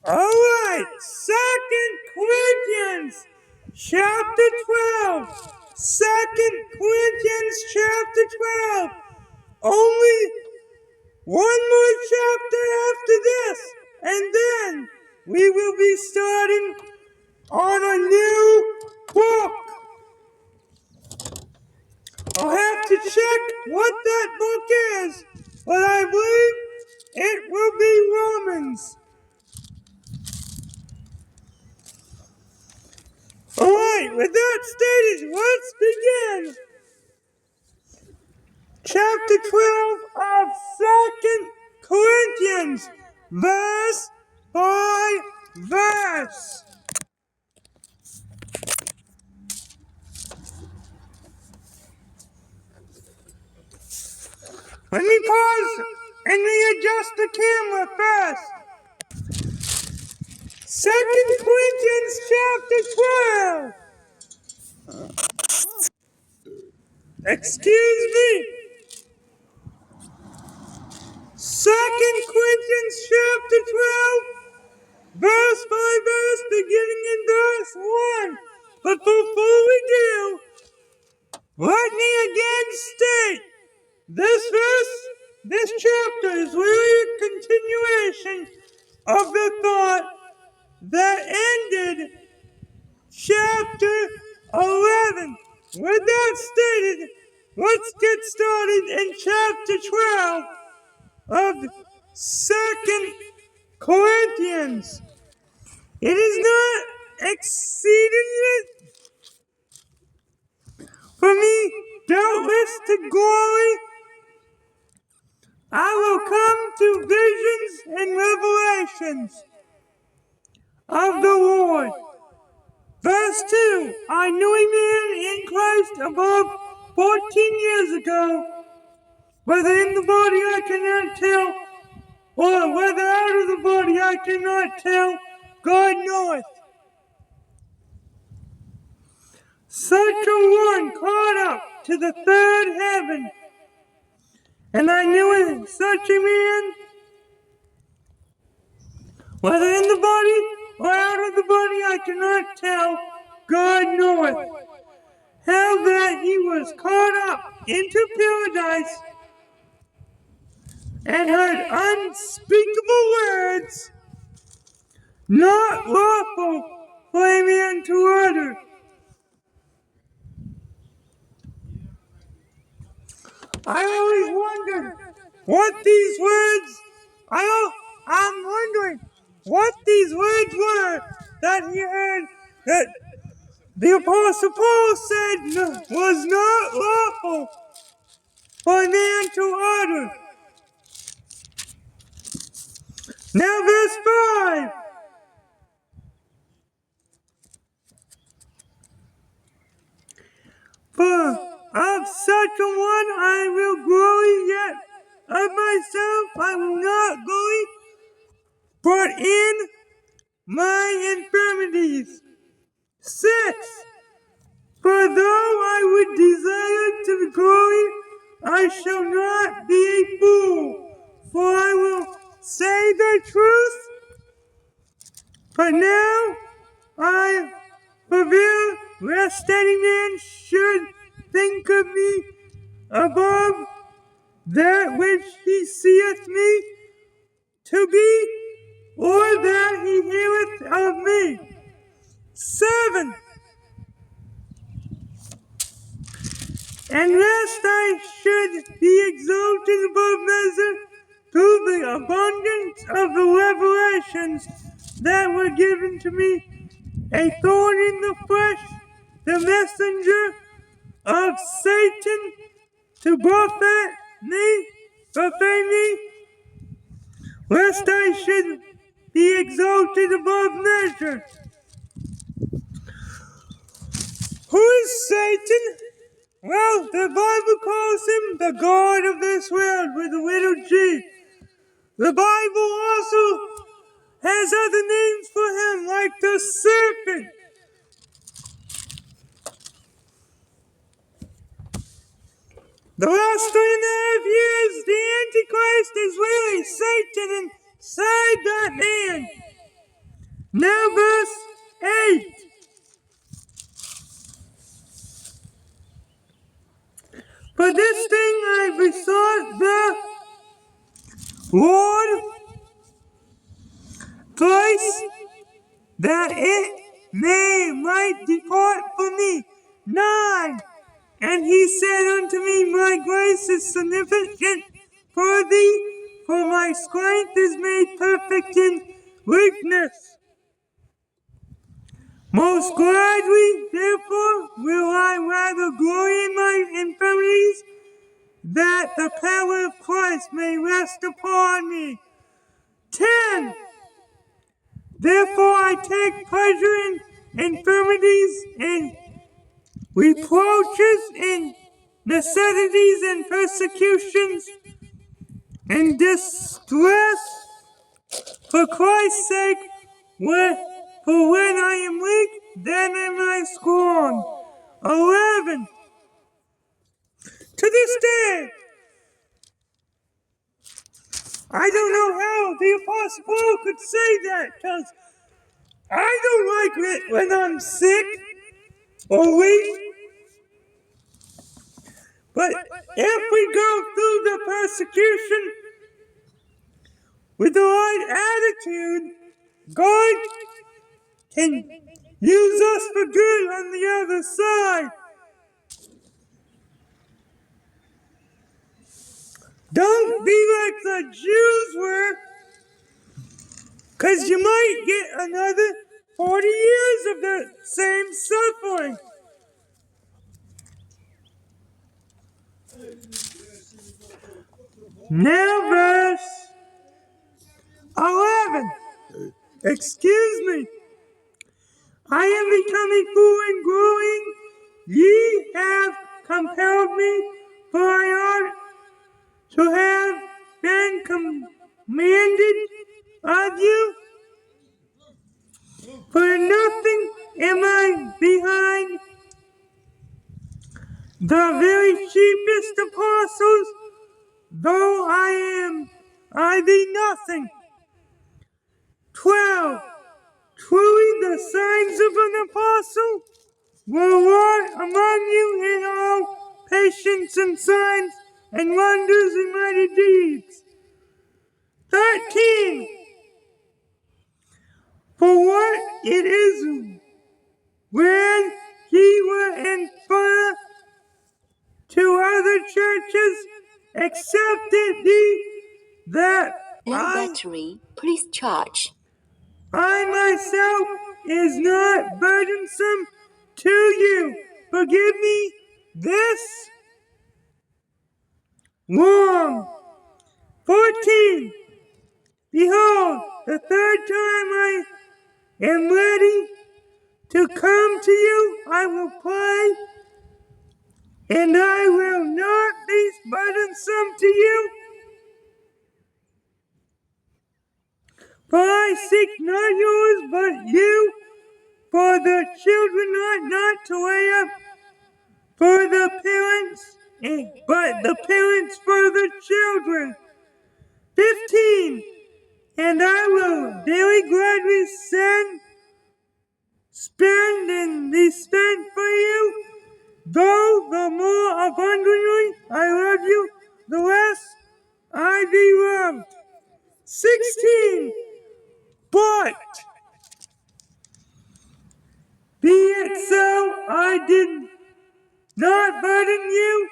Alright, 2 Corinthians chapter 12. 2 Corinthians chapter 12. Only one more chapter after this, and then we will be starting on a new book. I'll have to check what that book is, but I believe it will be Romans. Alright, with that stated, let's begin. Chapter 12 of 2 Corinthians, verse by verse. Let me pause and readjust the camera first. 2 Corinthians chapter 12. Excuse me. 2 Corinthians chapter 12, verse by verse, beginning in verse 1. But before we do, let me again state, this chapter is really a continuation of the thought that ended chapter 11. With that stated, let's get started in chapter 12 of 2 Corinthians. It is not exceedingly for me, doubtless to glory. I will come to visions and revelations of the Lord. Verse 2, I knew a man in Christ above 14 years ago, whether in the body I cannot tell, or whether out of the body I cannot tell, God knoweth. Such a one caught up to the third heaven, and I knew such a man, whether in the body or out of the body I cannot tell, God knoweth, how that he was caught up into paradise, and heard unspeakable words, not lawful for a man to utter. I always wondered what these words, I'm wondering what these words were that he heard that the Apostle Paul said was not lawful for a man to utter. Now verse 5. For of such a one I will glory, yet of myself I will not glory, but in my infirmities. 6. For though I would desire to glory, I shall not be a fool, for I will say the truth. But now I forbear, lest any man should think of me above that which he seeth me to be, or that he heareth of me. 7. And lest I should be exalted above measure through the abundance of the revelations that were given to me, a thorn in the flesh, the messenger of Satan to buffet me, lest I should be exalted above measure. Who is Satan? Well, the Bible calls him the God of this world with a little g. The Bible also has other names for him, like the serpent. The last 3.5 years, the Antichrist is really Satan inside that man. Now verse 8. For this thing I besought the Lord thrice, that it might depart from me. 9. And he said unto me, My grace is sufficient for thee, for my strength is made perfect in weakness. Most gladly, therefore, will I rather glory in my infirmities, that the power of Christ may rest upon me. 10. Therefore I take pleasure in infirmities and reproaches and necessities and persecutions and distress for Christ's sake, for when I am weak, then am I strong. 11. To this day, I don't know how the Apostle Paul could say that, because I don't like it when I'm sick or weak. But if we go through the persecution with the right attitude, God can use us for good on the other side. Don't be like the Jews were, because you might get another 40 years of the same suffering. Now verse 11. Excuse me. I am becoming full and growing. Ye have compelled me, for I ought to have been commanded of you. For nothing am I behind the very chiefest apostles, though I be nothing. 12. Truly the signs of an apostle were wrought among you in all patience and signs and wonders and mighty deeds. 13. For what it is when ye were in fire to other churches, except it be that battery, please charge. I myself is not burdensome to you. Forgive me this wrong. 14. Behold, the third time I am ready to come to you. I will pray, and I will not be burdensome to you. For I seek not yours, but you. For the children ought not to lay up for the parents, but the parents for the children. 15. And I will very gladly spend and be spent for you, though the more abundantly I love you, the less I be loved. 16. But be it so, I did not burden you.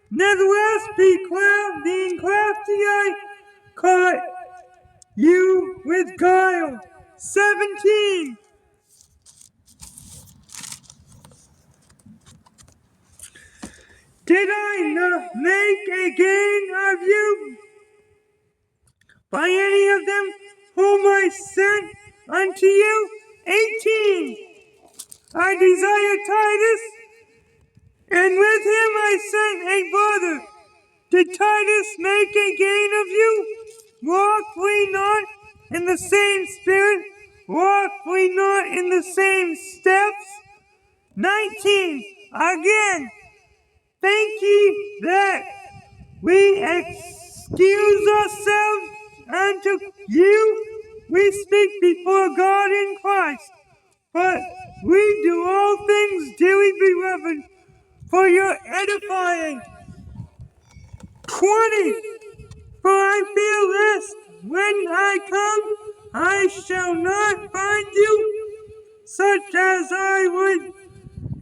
Nevertheless, being crafty, I caught you with guile. 17. Did I not make a gain of you by any of them whom I sent unto you? 18. I desire Titus, and with him I sent a brother. Did Titus make a gain of you? Walk we not in the same spirit? Walk we not in the same steps? 19. Again, think ye that we excuse ourselves unto you? we speak before God in Christ, but we do all things, dearly beloved, for your edifying. 20. For I fear lest when I come, I shall not find you such as I would,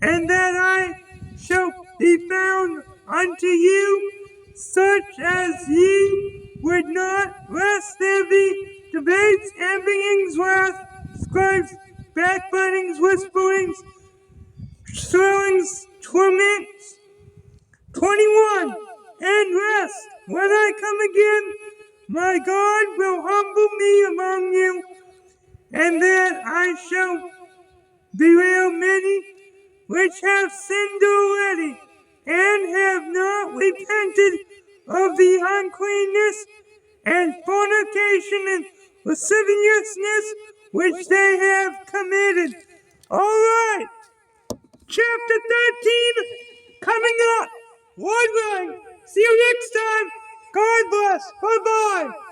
and that I shall be found unto you such as ye would not, lest there be debates, envyings, wrath, scribes, backbitings, whisperings, swellings, torments. 21. And rest, when I come again, my God will humble me among you, and that I shall bewail many which have sinned already, and have not repented of the uncleanness and fornication and lasciviousness which they have committed. All right, chapter 13 coming up. Lord willing. See you next time. God bless. Bye-bye.